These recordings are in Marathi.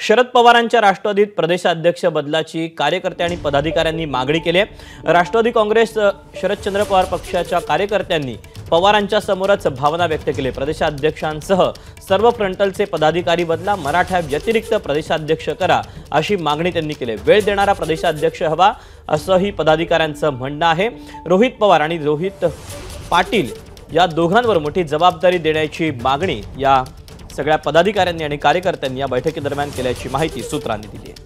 शरद पवारांच्या राष्ट्रवादीत प्रदेशाध्यक्ष बदलाची कार्यकर्ते आणि पदाधिकाऱ्यांनी मागणी केली आहे। राष्ट्रवादी काँग्रेस शरदचंद्र पवार पक्षाच्या कार्यकर्त्यांनी पवारांच्या समोरच भावना व्यक्त केली। प्रदेशाध्यक्षांसह सर्व फ्रंटलचे पदाधिकारी बदला, मराठा व्यतिरिक्त प्रदेशाध्यक्ष करा अशी मागणी त्यांनी केली। वेळ देणारा प्रदेशाध्यक्ष हवा असंही पदाधिकाऱ्यांचं म्हणणं आहे। रोहित पवार आणि रोहित पाटील या दोघांवर मोठी जबाबदारी देण्याची मागणी या सगळ्या पदाधिकाऱ्यांनी आणि कार्यकर्त्यांनी या बैठकीदरम्यान केल्याची माहिती सूत्रांनी दिली आहे।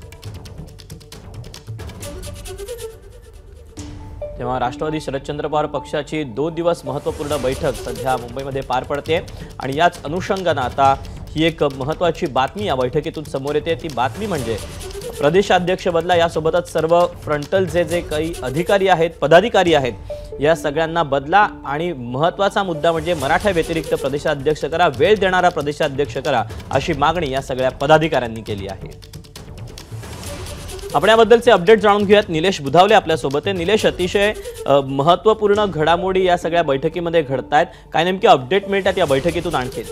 तेव्हा राष्ट्रवादी शरदचंद्र पवार पक्षाची 2 दिवस महत्त्वपूर्ण बैठक सध्या मुंबईमध्ये पार पडते आणि याच अनुषंगाने आता ही एक महत्त्वाची बातमी या बैठकीतून समोर येते। ती बातमी म्हणजे प्रदेशाध्यक्ष बदला, यासोबतच सर्व फ्रंटल जे काही अधिकारी आहेत, पदाधिकारी आहेत, या सगळ्यांना बदला आणि महत्त्वाचा मुद्दा म्हणजे मराठा व्यतिरिक्त प्रदेशाध्यक्ष करा, वेळ देणारा प्रदेशाध्यक्ष करा अशी मागणी या सगळ्या पदाधिकाऱ्यांनी केली आहे। आपण याबद्दलचे अपडेट जाणून घेऊयात। निलेश बुधावले आपल्या सोबत आहे। निलेश, अतिशय महत्त्वपूर्ण घडामोडी या सगळ्या बैठकीमध्ये घडतायत, काय नेमके अपडेट मिळतात या बैठकीतून आणखी?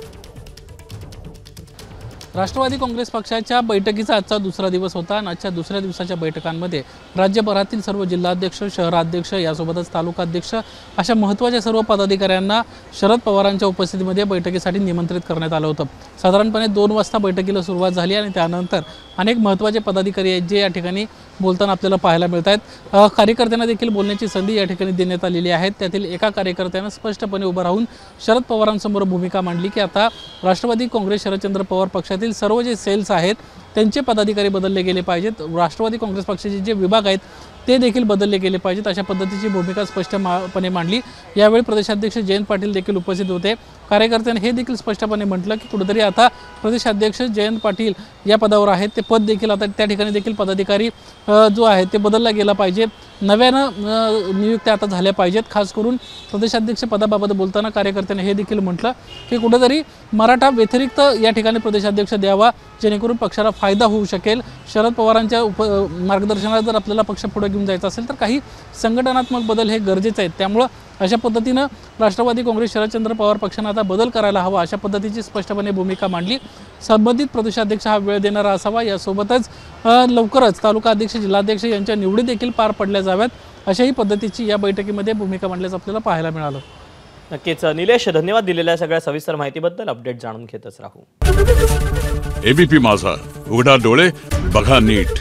राष्ट्रवादी काँग्रेस पक्षाच्या बैठकीचा आजचा दुसरा दिवस होता आणि आजच्या दुसऱ्या दिवसाच्या बैठकांमध्ये राज्यभरातील सर्व जिल्हाध्यक्ष, शहराध्यक्ष, यासोबतच तालुकाध्यक्ष अशा महत्त्वाच्या सर्व पदाधिकाऱ्यांना शरद पवारांच्या उपस्थितीमध्ये बैठकीसाठी निमंत्रित करण्यात आलं होतं। साधारणपणे 2 वाजता बैठकीला सुरुवात झाली आणि त्यानंतर अनेक महत्त्वाचे पदाधिकारी आहेत जे या ठिकाणी बोलताना आपल्याला पाहायला मिळत आहेत। कार्यकर्त्यांना देखील बोलण्याची संधी या ठिकाणी देण्यात आलेली आहे। त्यातील एका कार्यकर्त्यानं स्पष्टपणे उभं राहून शरद पवारांसमोर भूमिका मांडली की आता राष्ट्रवादी काँग्रेस शरदचंद्र पवार पक्षातील सर्व जे सेल्स आहेत त्यांचे पदाधिकारी बदलले गेले पाहिजेत, राष्ट्रवादी काँग्रेस पक्षाचे जे विभाग आहेत ते देखील बदलले गेले पाहिजेत अशा पद्धतीची भूमिका स्पष्टपणे मांडली। यावेळी प्रदेशाध्यक्ष जयंत पाटील देखील उपस्थित होते। कार्यकर्त्यांनी हे देखील स्पष्टपणे म्हटलं की कुठेतरी आता प्रदेशाध्यक्ष जयंत पाटील या पदावर आहेत, ते पद देखील आता त्या ठिकाणी देखील पदाधिकारी जो आहे ते बदलला गेला पाहिजे, नव्यानं नियुक्त्या आता झाल्या पाहिजेत। खास करून प्रदेशाध्यक्ष पदाबाबत बोलताना कार्यकर्त्यांनी हे देखील म्हटलं की कुठेतरी मराठा व्यतिरिक्त या ठिकाणी प्रदेशाध्यक्ष द्यावा, जेणेकरून पक्षाला फायदा होऊ शकेल। शरद पवारांच्या मार्गदर्शनात जर आपल्याला पक्ष पुढे घेऊन जायचं असेल तर काही संघटनात्मक बदल हे गरजेचे आहेत। त्यामुळे अशा पद्धतीनं राष्ट्रवादी काँग्रेस शरदचंद्र पवार पक्षाने आता बदल करायला हवा अशा पद्धतीची स्पष्टपणे भूमिका मांडली। संबंधित प्रदेशाध्यक्ष हा वेळ देणारा असावा, यासोबतच लवकरच तालुका अध्यक्ष, जिल्हाध्यक्ष यांच्या निवडी देखील पार पडल्या जाव्यात अशाही पद्धतीची या बैठकीमध्ये भूमिका मांडल्याचं आपल्याला पाहायला मिळालं। नक्कीच निलेश, धन्यवाद दिलेल्या सगळ्या सविस्तर माहितीबद्दल। अपडेट जाणून घेतच राहू। एबीपी माझा, उघडा डोळे बघा नीट।